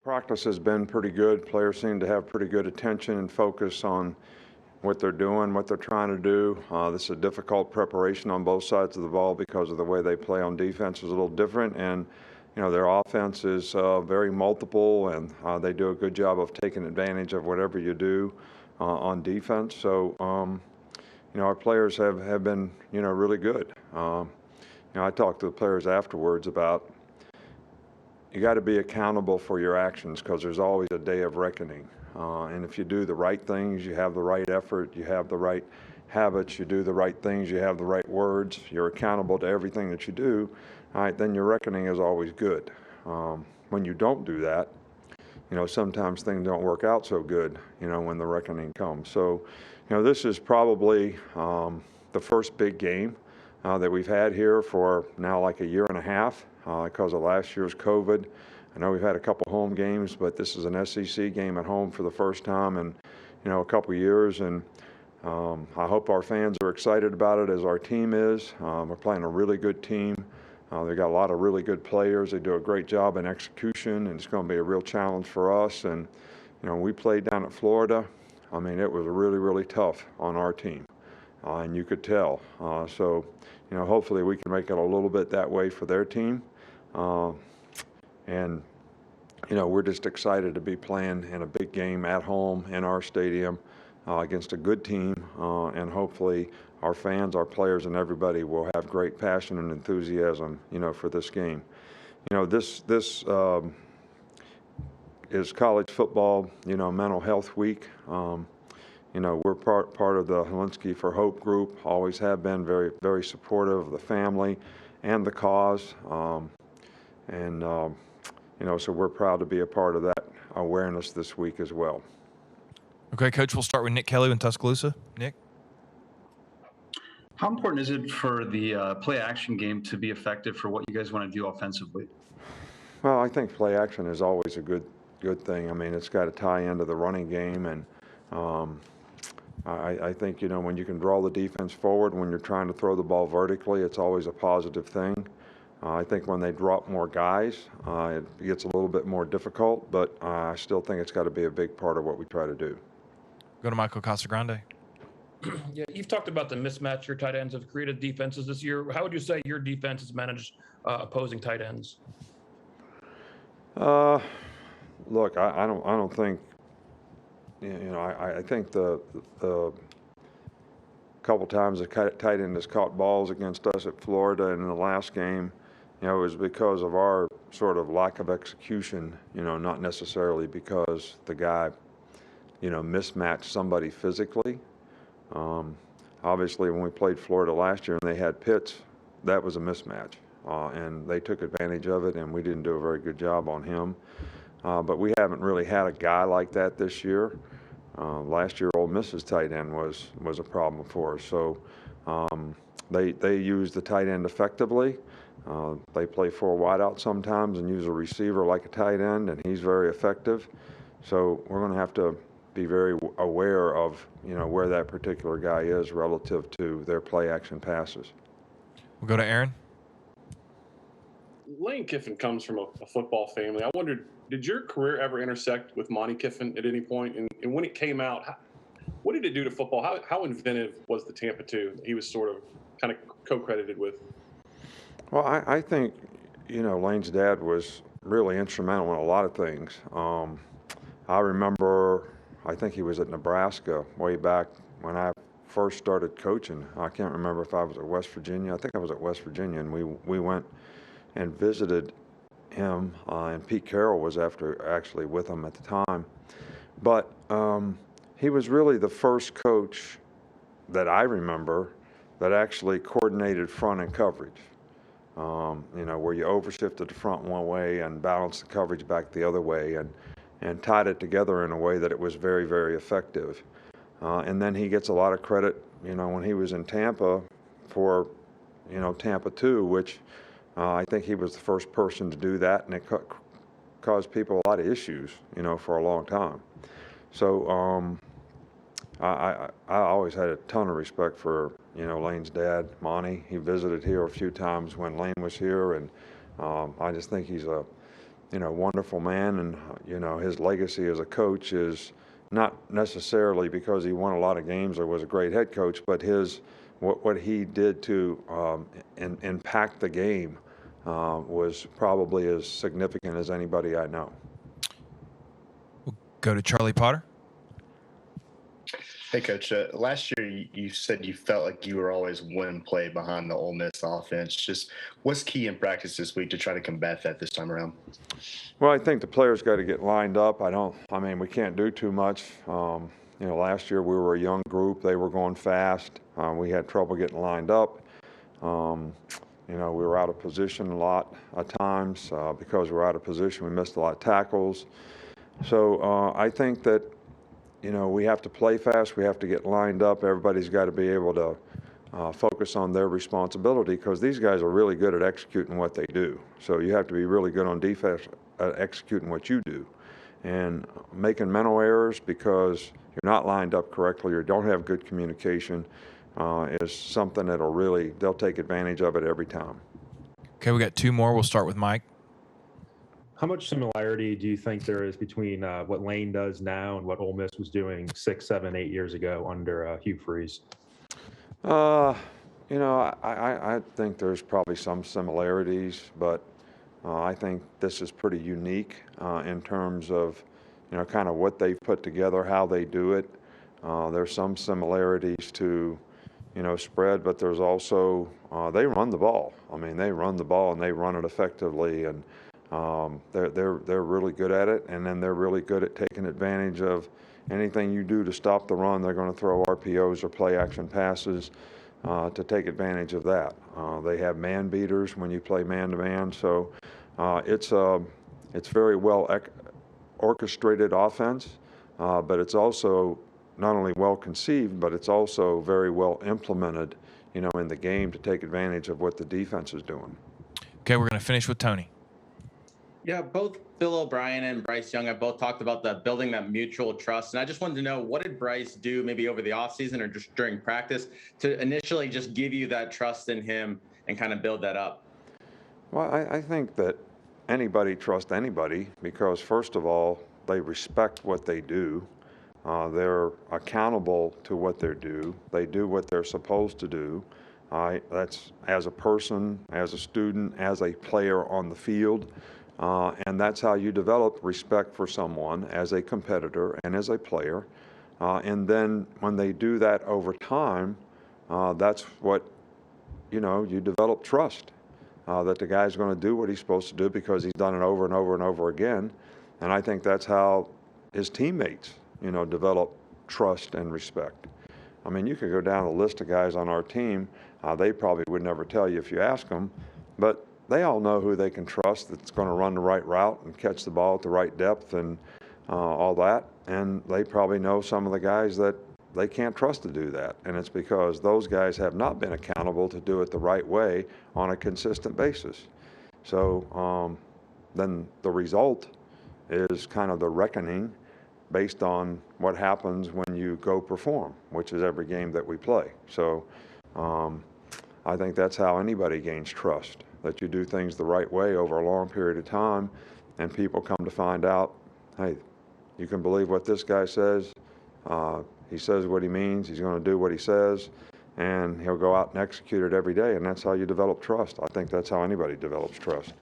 Practice has been pretty good. Players seem to have pretty good attention and focus on what they're doing, what they're trying to do. This is a difficult preparation on both sides of the ball because of the way they play on defense is a little different, and their offense is very multiple, and they do a good job of taking advantage of whatever you do on defense. So, our players have been really good. I talked to the players afterwards about you got to be accountable for your actions because there's always a day of reckoning. And if you do the right things, you have the right effort, you have the right habits, you do the right things, you have the right words, you're accountable to everything that you do, all right, then your reckoning is always good. When you don't do that, sometimes things don't work out so good, when the reckoning comes. So, this is probably the first big game that we've had here for now like a year and a half because of last year's COVID. I know we've had a couple home games, but this is an SEC game at home for the first time in, a couple years. And I hope our fans are excited about it as our team is. We're playing a really good team. They've got a lot of really good players. They do a great job in execution, and it's going to be a real challenge for us. And, we played down at Florida. I mean, it was really, really tough on our team, and you could tell. So, hopefully we can make it a little bit that way for their team. And, we're just excited to be playing in a big game at home in our stadium against a good team. And hopefully our fans, our players, and everybody will have great passion and enthusiasm, for this game. This is college football, mental health week. We're part of the Helsinki for Hope group, always have been very, very supportive of the family and the cause. So we're proud to be a part of that awareness this week as well. Okay, Coach, we'll start with Nick Kelly in Tuscaloosa. Nick? How important is it for the play-action game to be effective for what you guys want to do offensively? Well, I think play action is always a good thing. I mean, it's got to tie into the running game, and I think, when you can draw the defense forward when you're trying to throw the ball vertically, it's always a positive thing. I think when they drop more guys, it gets a little bit more difficult, but I still think it's got to be a big part of what we try to do. Go to Michael Casagrande. Yeah, you've talked about the mismatch your tight ends have created defenses this year. How would you say your defense has managed opposing tight ends? Look, I don't think, I think the couple times the tight end has caught balls against us at Florida and in the last game, it was because of our sort of lack of execution, not necessarily because the guy, mismatched somebody physically. Obviously, when we played Florida last year and they had Pitts, that was a mismatch. And they took advantage of it, and we didn't do a very good job on him. But we haven't really had a guy like that this year. Last year, Ole Miss's tight end was a problem for us. So they use the tight end effectively. They play four wideout sometimes and use a receiver like a tight end, and he's very effective. So we're going to have to be very aware of where that particular guy is relative to their play action passes. We'll go to Aaron. Lane Kiffin comes from a football family. I wondered, did your career ever intersect with Monte Kiffin at any point? And when it came out, what did it do to football? How inventive was the Tampa 2 he was sort of kind of co-credited with? Well, I think, Lane's dad was really instrumental in a lot of things. I remember, I think he was at Nebraska way back when I first started coaching. I can't remember if I was at West Virginia. I think I was at West Virginia, and we went and visited him, and Pete Carroll was actually with him at the time. But he was really the first coach that I remember that actually coordinated front and coverage. Where you overshifted the front one way and balanced the coverage back the other way, and tied it together in a way that it was very, very effective. And then he gets a lot of credit, when he was in Tampa for, Tampa 2, which I think he was the first person to do that, and it caused people a lot of issues, for a long time. So I always had a ton of respect for, Lane's dad, Monte. He visited here a few times when Lane was here, and I just think he's wonderful man, and his legacy as a coach is not necessarily because he won a lot of games or was a great head coach, but what he did to impact the game was probably as significant as anybody I know. We'll go to Charlie Potter. Hey, Coach. Last year, you said you felt like you were always one play behind the Ole Miss offense. Just what's key in practice this week to try to combat that this time around? Well, I think the players got to get lined up. We can't do too much. Last year we were a young group. They were going fast. We had trouble getting lined up. We were out of position a lot of times. Because we were out of position, we missed a lot of tackles. So I think that we have to play fast. We have to get lined up. Everybody's got to be able to focus on their responsibility, because these guys are really good at executing what they do. So you have to be really good on defense at executing what you do. And making mental errors because you're not lined up correctly or don't have good communication is something they'll take advantage of it every time. Okay, we got two more. We'll start with Mike. How much similarity do you think there is between what Lane does now and what Ole Miss was doing 6, 7, 8 years ago under Hugh Freeze? I think there's probably some similarities, but I think this is pretty unique in terms of, kind of what they've put together, how they do it. There's some similarities to, spread, but there's also, they run the ball. They run the ball and they run it effectively, and they're really good at it. And then they're really good at taking advantage of anything you do to stop the run. They're going to throw RPOs or play action passes to take advantage of that. They have man beaters when you play man to man. So it's very well orchestrated offense, but it's also not only well conceived, but it's also very well implemented, in the game to take advantage of what the defense is doing. Okay, we're going to finish with Tony. Yeah, both Bill O'Brien and Bryce Young have both talked about building that mutual trust. And I just wanted to know, what did Bryce do maybe over the offseason or just during practice to initially just give you that trust in him and kind of build that up? Well, I think that anybody trusts anybody because, first of all, they respect what they do. They're accountable to what they do. They do what they're supposed to do. That's as a person, as a student, as a player on the field. And that's how you develop respect for someone as a competitor and as a player. And then when they do that over time, that's what, you develop trust. That the guy's going to do what he's supposed to do because he's done it over and over and over again. And I think that's how his teammates, develop trust and respect. You could go down the list of guys on our team. They probably would never tell you if you ask them, but they all know who they can trust that's going to run the right route and catch the ball at the right depth and all that. And they probably know some of the guys that they can't trust to do that. And it's because those guys have not been accountable to do it the right way on a consistent basis. So then the result is kind of the reckoning based on what happens when you go perform, which is every game that we play. So I think that's how anybody gains trust, that you do things the right way over a long period of time, and people come to find out, hey, you can believe what this guy says. He says what he means. He's going to do what he says, and he'll go out and execute it every day, and that's how you develop trust. I think that's how anybody develops trust.